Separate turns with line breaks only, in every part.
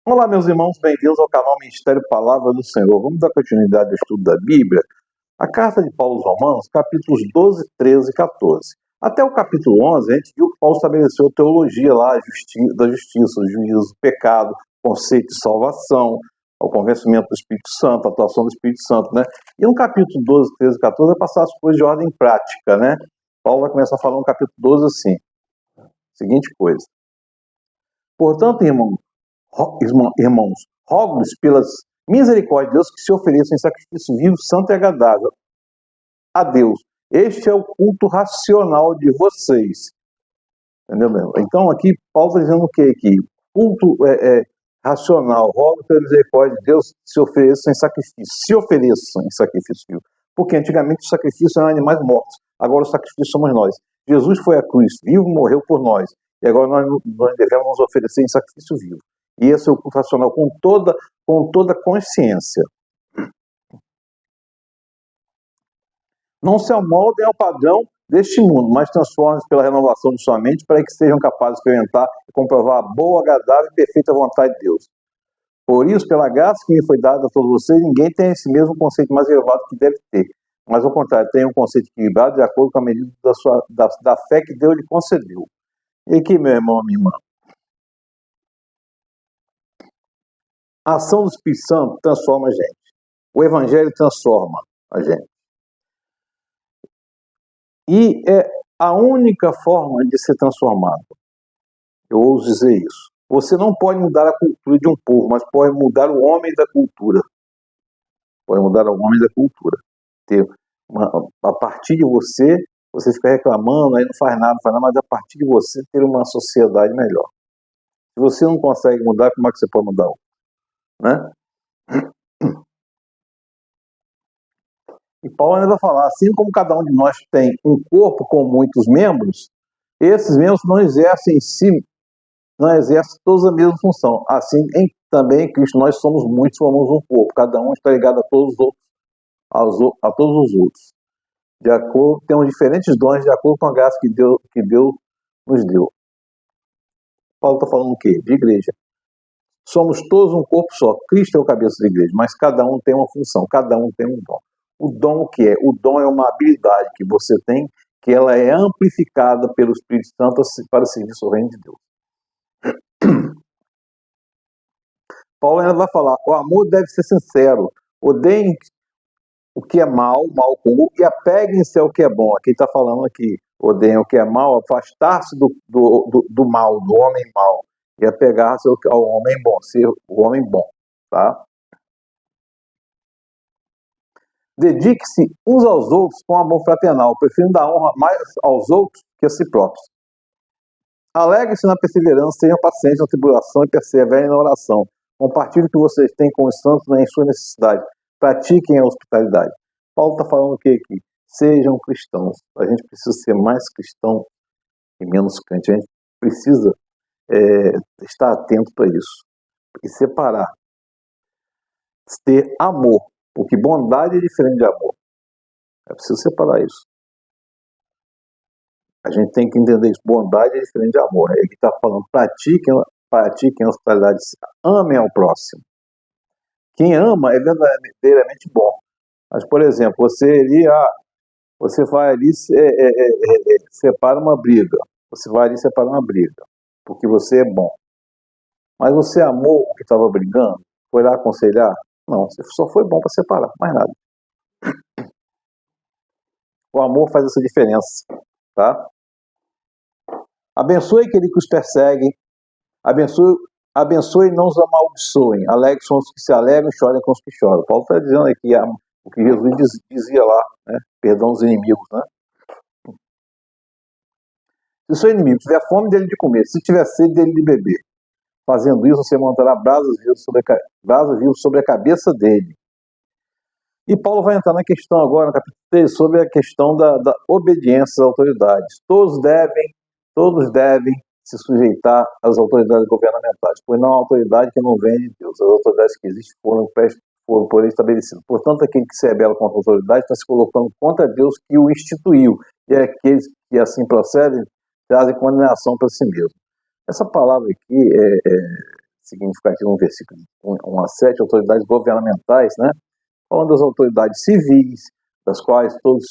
Olá, meus irmãos, bem-vindos ao canal Ministério Palavra do Senhor. Vamos dar continuidade ao estudo da Bíblia. A carta de Paulo aos Romanos, capítulos 12, 13 e 14. Até o capítulo 11, a gente viu que Paulo estabeleceu a teologia lá, da justiça, o juízo, o pecado, o conceito de salvação, o convencimento do Espírito Santo, a atuação do Espírito Santo, né? E no capítulo 12, 13 e 14 vai passar as coisas de ordem prática, né? Paulo vai começar a falar no capítulo 12 assim, seguinte coisa. Portanto, irmãos, rogo-lhes pelas misericórdias de Deus que se ofereçam em sacrifício vivo, santo e agradável a Deus. Este é o culto racional de vocês. Entendeu mesmo? Então aqui Paulo está dizendo o que aqui? Culto racional, rogo pela misericórdia de Deus que se ofereçam em sacrifício vivo. Porque antigamente o sacrifício eram animais mortos, agora o sacrifício somos nós. Jesus foi à cruz, vivo, morreu por nós. E agora nós devemos nos oferecer em sacrifício vivo. E esse é o culto racional com toda consciência. Não se amoldem ao padrão deste mundo, mas transformem-se pela renovação de sua mente para que sejam capazes de experimentar e comprovar a boa, agradável e perfeita vontade de Deus. Por isso, pela graça que me foi dada a todos vocês, ninguém tem esse mesmo conceito mais elevado que deve ter. Mas, ao contrário, tem um conceito equilibrado de acordo com a medida da fé que Deus lhe concedeu. E aqui, meu irmão, minha irmã, a ação do Espírito Santo transforma a gente. O Evangelho transforma a gente. E é a única forma de ser transformado. Eu ouso dizer isso. Você não pode mudar a cultura de um povo, mas pode mudar o homem da cultura. Pode mudar o homem da cultura. A partir de você fica reclamando, aí não faz nada, mas a partir de você ter uma sociedade melhor. Se você não consegue mudar, como é que você pode mudar? Né? E Paulo ainda vai falar, assim como cada um de nós tem um corpo com muitos membros, esses membros não exercem todos a mesma função. Assim, também em Cristo nós somos muitos, somos um corpo, cada um está ligado a todos os outros. Temos diferentes dons de acordo com a graça que Deus nos deu. Paulo está falando o quê? De igreja. Somos todos um corpo só. Cristo é o cabeça da igreja, mas cada um tem uma função, cada um tem um dom. O dom o que é? O dom é uma habilidade que você tem, que ela é amplificada pelo Espírito Santo para servir o reino de Deus. Paulo ainda vai falar, o amor deve ser sincero, odeiem o que é mal comum, e apeguem-se ao que é bom. Aqui está falando aqui, odeiem o que é mal, afastar-se do mal, do homem mal, e apegar-se ao homem bom, ser o homem bom, tá? Dedique-se uns aos outros com amor fraternal, preferindo dar honra mais aos outros que a si próprios. Alegre-se na perseverança, sejam pacientes na tribulação e perseverem na oração. Compartilhem o que vocês têm com os santos em sua necessidade. Pratiquem a hospitalidade. Paulo está falando o que aqui? Sejam cristãos. A gente precisa ser mais cristão e menos crente. A gente precisa estar atento para isso. E separar. Ter amor. Porque bondade é diferente de amor. É preciso separar isso. A gente tem que entender isso. Bondade é diferente de amor. Ele está falando, pratiquem a hospitalidade. Amem ao próximo. Quem ama é verdadeiramente bom. Mas, por exemplo, você vai ali separa uma briga. Você vai ali e separa uma briga. Porque você é bom. Mas você amou o que estava brigando? Foi lá aconselhar? Não, você só foi bom para separar, mais nada. O amor faz essa diferença, tá? Abençoe aquele que os persegue, abençoe e não os amaldiçoem, alegre são os que se alegram e chorem com os que choram. Paulo está dizendo aqui o que Jesus dizia lá, né? Perdão dos inimigos, né? Se o seu inimigo tiver fome dele de comer, se tiver sede dele de beber, fazendo isso, você montará brasas vivas sobre a cabeça dele. E Paulo vai entrar na questão agora, no capítulo 3, sobre a questão da obediência às autoridades. Todos devem se sujeitar às autoridades governamentais, pois não há autoridade que não venha de Deus. As autoridades que existem foram por ele estabelecidas. Portanto, aquele que se rebela contra a autoridade está se colocando contra Deus que o instituiu. E aqueles que assim procedem trazem condenação para si mesmo. Essa palavra aqui, significativo no versículo 1 a 7, autoridades governamentais, né? Falando das autoridades civis, das quais todos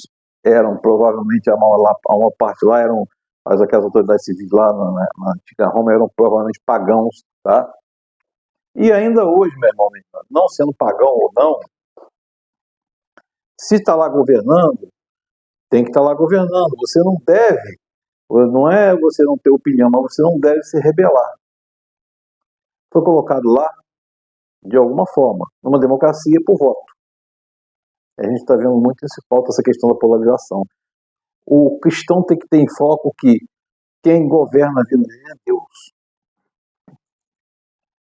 eram, provavelmente, a maior parte lá eram, mas aquelas autoridades civis lá na antiga Roma eram provavelmente pagãos, tá? E ainda hoje, meu irmão, não sendo pagão ou não, se está lá governando, tem que estar lá governando. Você não deve, não é você não ter opinião, mas você não deve se rebelar. Foi colocado lá de alguma forma, numa democracia por voto. A gente está vendo muito essa questão da polarização. O cristão tem que ter em foco que quem governa a vida é Deus.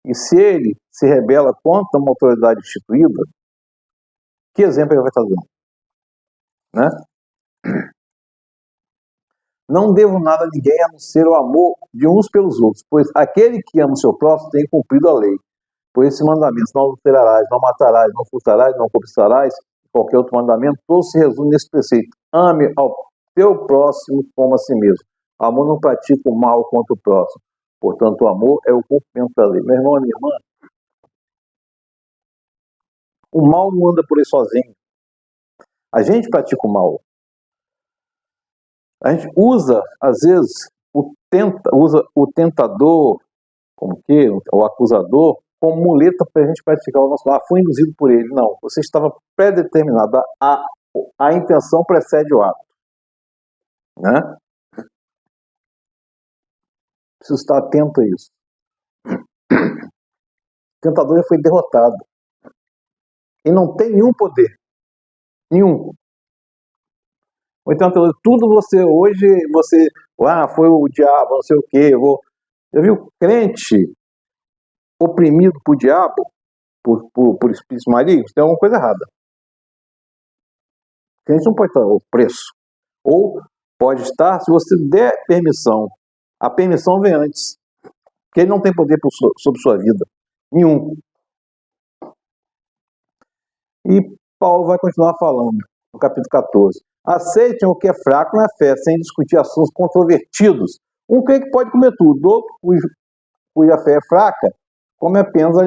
E se ele se rebela contra uma autoridade instituída, que exemplo ele vai estar dando? Né? Não devo nada a ninguém a não ser o amor de uns pelos outros, pois aquele que ama o seu próximo tem cumprido a lei. Por esse mandamento, não adulterarás, não matarás, não furtarás, não cobiçarás, qualquer outro mandamento, todo se resume nesse preceito: ame ao teu próximo como a si mesmo. O amor não pratica o mal contra o próximo. Portanto, o amor é o cumprimento da lei. Meu irmão e minha irmã, o mal não anda por aí sozinho. A gente pratica o mal. A gente usa, às vezes, usa o tentador, como que, o acusador, como muleta para a gente praticar o nosso mal. Fui induzido por ele. Não, você estava predeterminado. A intenção precede o ato. Né? Preciso estar atento a isso. O tentador já foi derrotado. E não tem nenhum poder. Nenhum. Então, tudo hoje, foi o diabo, não sei o quê. Eu vi o crente oprimido por diabo, por espíritos malignos, tem alguma coisa errada. O crente não pode estar o preço. Ou pode estar se você der permissão. A permissão vem antes. Porque ele não tem poder sobre sua vida. Nenhum. E Paulo vai continuar falando, no capítulo 14. Aceitem o que é fraco na fé, sem discutir assuntos controvertidos. Um crente pode comer tudo, outro cuja fé é fraca, come apenas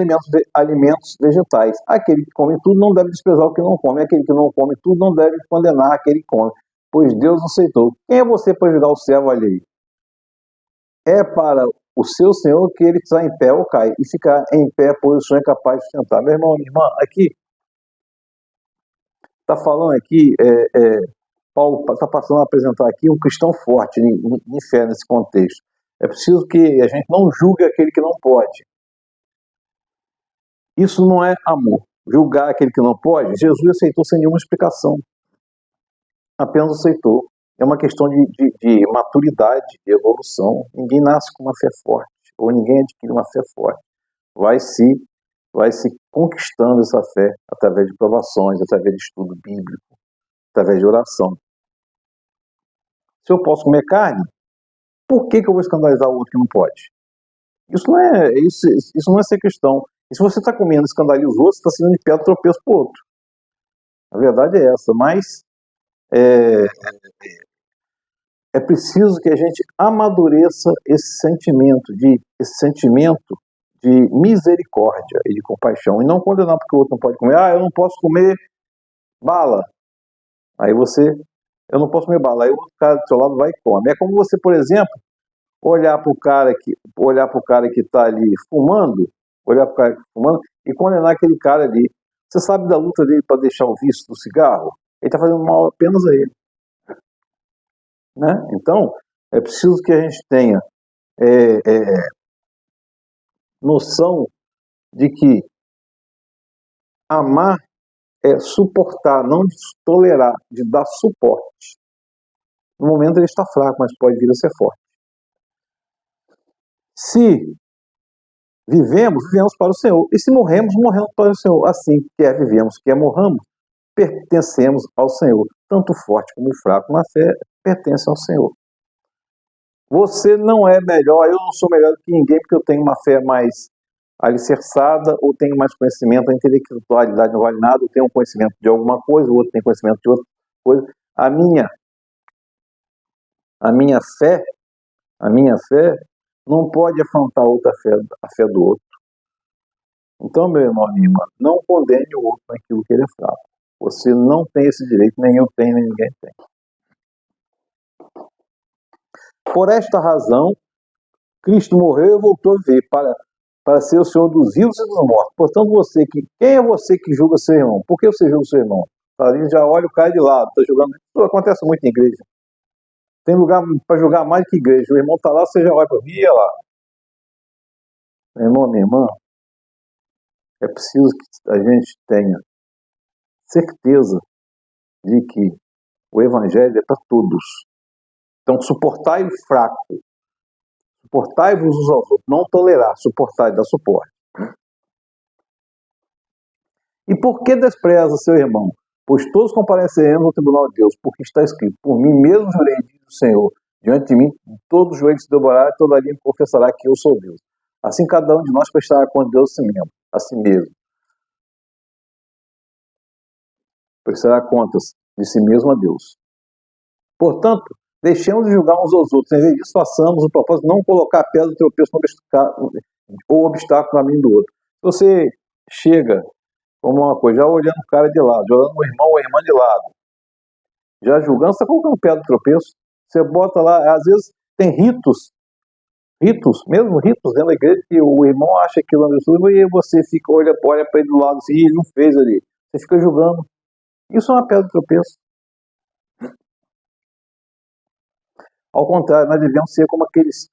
alimentos vegetais. Aquele que come tudo não deve desprezar o que não come. Aquele que não come tudo não deve condenar aquele que come, pois Deus aceitou. Quem é você para julgar o servo alheio? É para o seu Senhor que ele está em pé ou cai, e ficar em pé, pois o Senhor é capaz de sustentar. Meu irmão, minha irmã, aqui, está falando aqui, Paulo está passando a apresentar aqui um cristão forte em fé nesse contexto. É preciso que a gente não julgue aquele que não pode. Isso não é amor. Julgar aquele que não pode, Jesus aceitou sem nenhuma explicação. Apenas aceitou. É uma questão de maturidade, de evolução. Ninguém nasce com uma fé forte, ou ninguém adquire uma fé forte. Vai se conquistando essa fé através de provações, através de estudo bíblico, através de oração. Se eu posso comer carne, por que eu vou escandalizar o outro que não pode? Isso não é ser cristão. E se você está comendo e escandaliza os outros, você está sendo de pedra tropeço para o outro. A verdade é essa, mas é preciso que a gente amadureça esse sentimento de misericórdia e de compaixão, e não condenar porque o outro não pode comer. Eu não posso comer bala. Eu não posso comer bala. Aí o outro cara do seu lado vai e come. É como você, por exemplo, olhar para o cara que está ali fumando, e condenar aquele cara ali. Você sabe da luta dele para deixar o vício do cigarro? Ele está fazendo mal apenas a ele. Né? Então, é preciso que a gente tenha noção de que amar é suportar, não de tolerar, de dar suporte. No momento ele está fraco, mas pode vir a ser forte. Se vivemos para o Senhor. E se morremos para o Senhor. Assim, quer vivemos, quer morramos, pertencemos ao Senhor. Tanto forte como fraco na fé, pertence ao Senhor. Você não é melhor, eu não sou melhor do que ninguém, porque eu tenho uma fé mais alicerçada, ou tenho mais conhecimento. A intelectualidade não vale nada, eu tenho um conhecimento de alguma coisa, o outro tem conhecimento de outra coisa. A minha fé não pode afrontar a fé do outro. Então, meu irmão, minha irmã, não condene o outro naquilo que ele é fraco. Você não tem esse direito, nem eu tenho, nem ninguém tem. Por esta razão, Cristo morreu e voltou a viver para ser o Senhor dos vivos e dos mortos. Portanto, quem é você que julga seu irmão? Por que você julga seu irmão? Ali já olha o cara de lado, está julgando. Isso acontece muito em igreja. Tem lugar para julgar mais que igreja. O irmão está lá, você já olha para mim e lá. Meu irmão, minha irmã, é preciso que a gente tenha certeza de que o evangelho é para todos. Então, suportai o fraco. Suportai-vos uns aos outros. Não tolerar, suportar e dar suporte. E por que despreza seu irmão? Pois todos compareceremos ao tribunal de Deus, porque está escrito: por mim mesmo jurei, diz o Senhor, diante de mim todo joelho se dobrará e toda língua confessará que eu sou Deus. Assim cada um de nós prestará conta de Deus a si mesmo. Prestará contas de si mesmo a Deus. Portanto, deixemos de julgar uns aos outros. Em vez disso, façamos o propósito de não colocar pedra do tropeço ou obstáculo no caminho do outro. Se você chega como uma coisa, já olhando o cara de lado, já olhando o irmão ou a irmã de lado, já julgando, você está colocando pedra do tropeço. Você bota lá, às vezes tem ritos mesmo ritos dentro da igreja, que o irmão acha aquilo absurdo e você fica, olha para ele do lado assim, e ele não fez ali. Você fica julgando. Isso é uma pedra de tropeço. Ao contrário, nós devemos ser como aqueles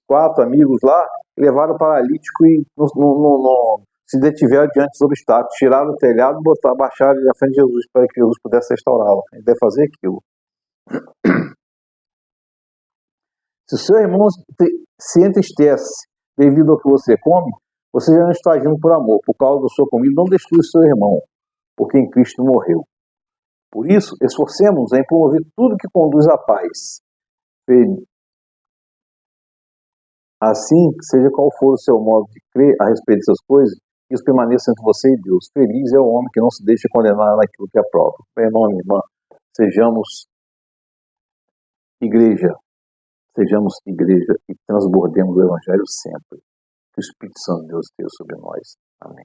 4 amigos lá que levaram o paralítico e se detiveram diante dos obstáculos, tiraram o telhado, baixaram ele na frente de Jesus para que Jesus pudesse restaurá-lo. Ele deve fazer aquilo. Se o seu irmão se entristece devido ao que você come, você já não está agindo por amor. Por causa da sua comida, não destrua o seu irmão, porque em Cristo morreu. Por isso, esforcemos-nos em promover tudo que conduz à paz. Assim, seja qual for o seu modo de crer a respeito dessas coisas, isso permaneça entre você e Deus. Feliz é o homem que não se deixa condenar naquilo que é próprio. Meu irmão, minha irmã, sejamos igreja e transbordemos o Evangelho sempre. Que o Espírito Santo de Deus esteja sobre nós. Amém.